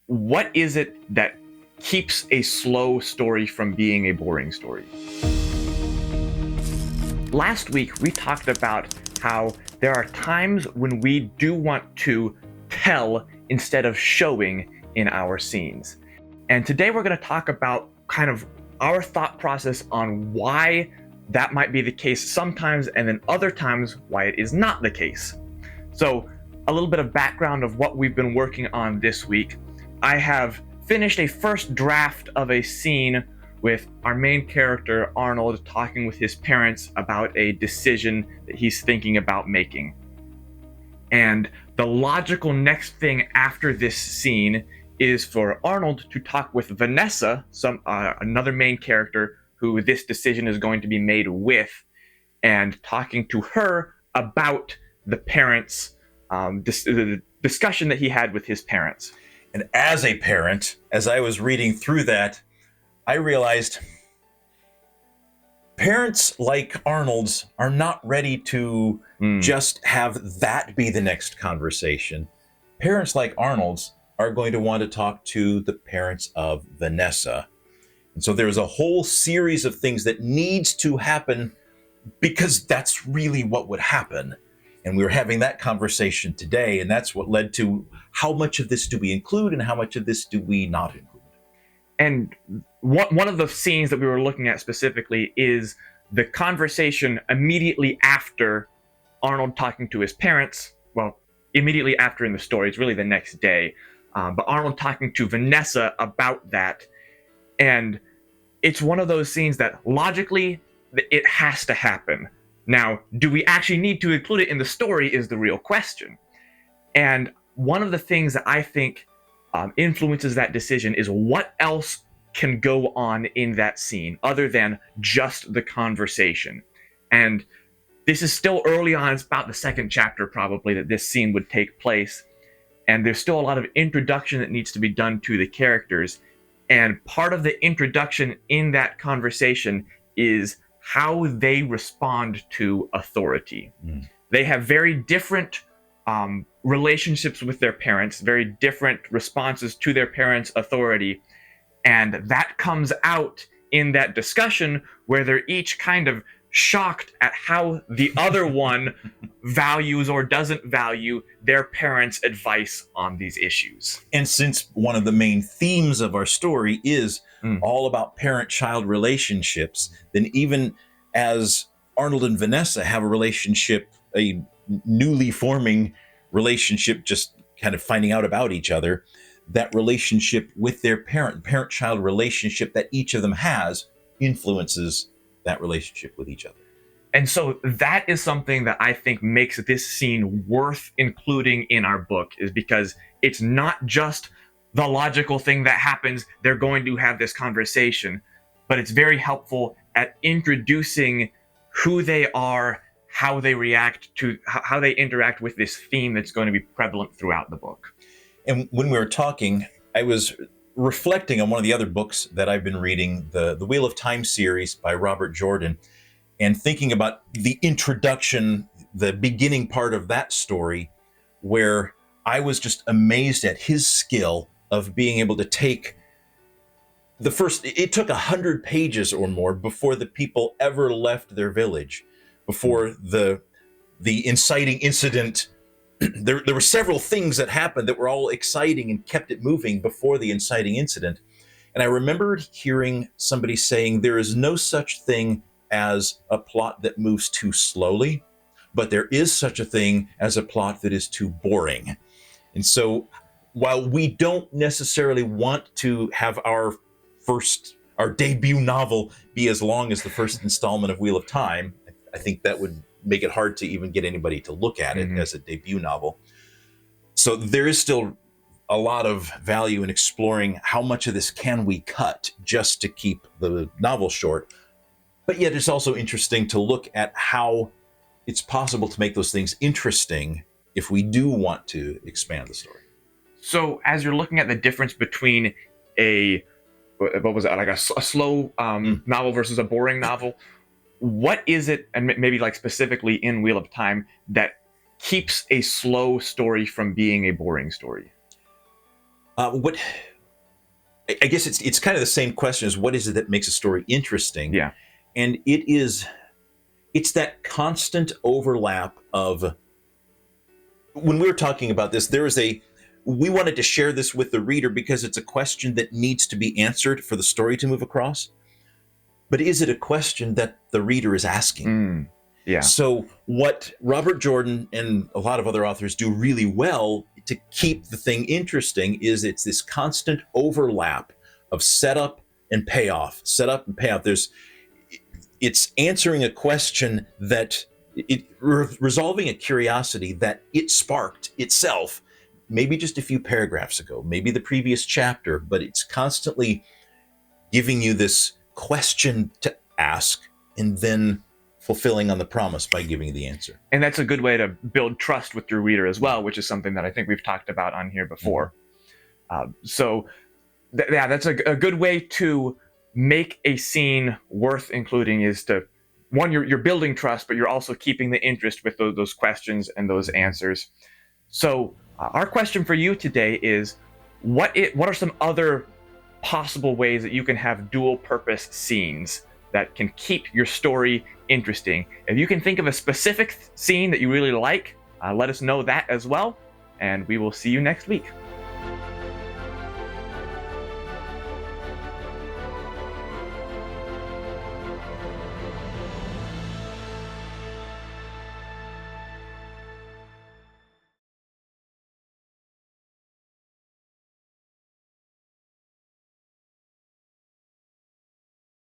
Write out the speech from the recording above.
what is it that keeps a slow story from being a boring story? Last week, we talked about how there are times when we do want to tell instead of showing in our scenes. And today we're going to talk about kind of our thought process on why that might be the case sometimes, and then other times why it is not the case. So a little bit of background of what we've been working on this week. I have finished a first draft of a scene with our main character, Arnold, talking with his parents about a decision that he's thinking about making. And the logical next thing after this scene is for Arnold to talk with Vanessa, another main character who this decision is going to be made with, and talking to her about the parents, the discussion that he had with his parents. And as a parent, as I was reading through that, I realized parents like Arnold's are not ready to just have that be the next conversation. Parents like Arnold's are going to want to talk to the parents of Vanessa. And so there's a whole series of things that needs to happen because that's really what would happen. And we were having that conversation today, and that's what led to how much of this do we include and how much of this do we not include. And one of the scenes that we were looking at specifically is the conversation immediately after Arnold talking to his parents. Well, immediately after in the story, it's really the next day. But Arnold talking to Vanessa about that. And it's one of those scenes that logically, it has to happen. Now, do we actually need to include it in the story is the real question. And one of the things that I think influences that decision is what else can go on in that scene other than just the conversation. And this is still early on. It's about the second chapter probably that this scene would take place. And there's still a lot of introduction that needs to be done to the characters. And part of the introduction in that conversation is how they respond to authority. They have very different relationships with their parents, very different responses to their parents' authority. And that comes out in that discussion where they're each kind of shocked at how the other one values or doesn't value their parents' advice on these issues. And since one of the main themes of our story is all about parent-child relationships, then even as Arnold and Vanessa have a relationship, a newly forming relationship, just kind of finding out about each other, that relationship with their parent-child relationship that each of them has influences that relationship with each other. And so that is something that I think makes this scene worth including in our book, is because it's not just the logical thing that happens, they're going to have this conversation, but it's very helpful at introducing who they are, how they react to, how they interact with this theme that's going to be prevalent throughout the book. And when we were talking, I was reflecting on one of the other books that I've been reading, the Wheel of Time series by Robert Jordan, and thinking about the introduction, the beginning part of that story, where I was just amazed at his skill of being able to take it took 100 pages or more before the people ever left their village, before the inciting incident. There were several things that happened that were all exciting and kept it moving before the inciting incident. And I remembered hearing somebody saying there is no such thing as a plot that moves too slowly, but there is such a thing as a plot that is too boring. And so while we don't necessarily want to have our debut novel be as long as the first installment of Wheel of Time, I think that would make it hard to even get anybody to look at it as a debut novel. So there is still a lot of value in exploring how much of this can we cut just to keep the novel short. But yet it's also interesting to look at how it's possible to make those things interesting if we do want to expand the story. So as you're looking at the difference between what was it, like a slow novel versus a boring novel, what is it, and maybe like specifically in Wheel of Time, that keeps a slow story from being a boring story? What I guess it's kind of the same question as what is it that makes a story interesting? Yeah. And it's that constant overlap of, when we were talking about this, we wanted to share this with the reader because it's a question that needs to be answered for the story to move across. But is it a question that the reader is asking? Yeah. So what Robert Jordan and a lot of other authors do really well to keep the thing interesting is it's this constant overlap of setup and payoff, setup and payoff. It's answering a question that resolving a curiosity that it sparked itself, maybe just a few paragraphs ago, maybe the previous chapter, but it's constantly giving you this question to ask and then fulfilling on the promise by giving you the answer. And that's a good way to build trust with your reader as well, which is something that I think we've talked about on here before. That's a good way to make a scene worth including, is to, one, you're building trust, but you're also keeping the interest with those questions and those answers. So our question for you today is, what are some other possible ways that you can have dual purpose scenes that can keep your story interesting? If you can think of a specific scene that you really like, let us know that as well, and we will see you next week.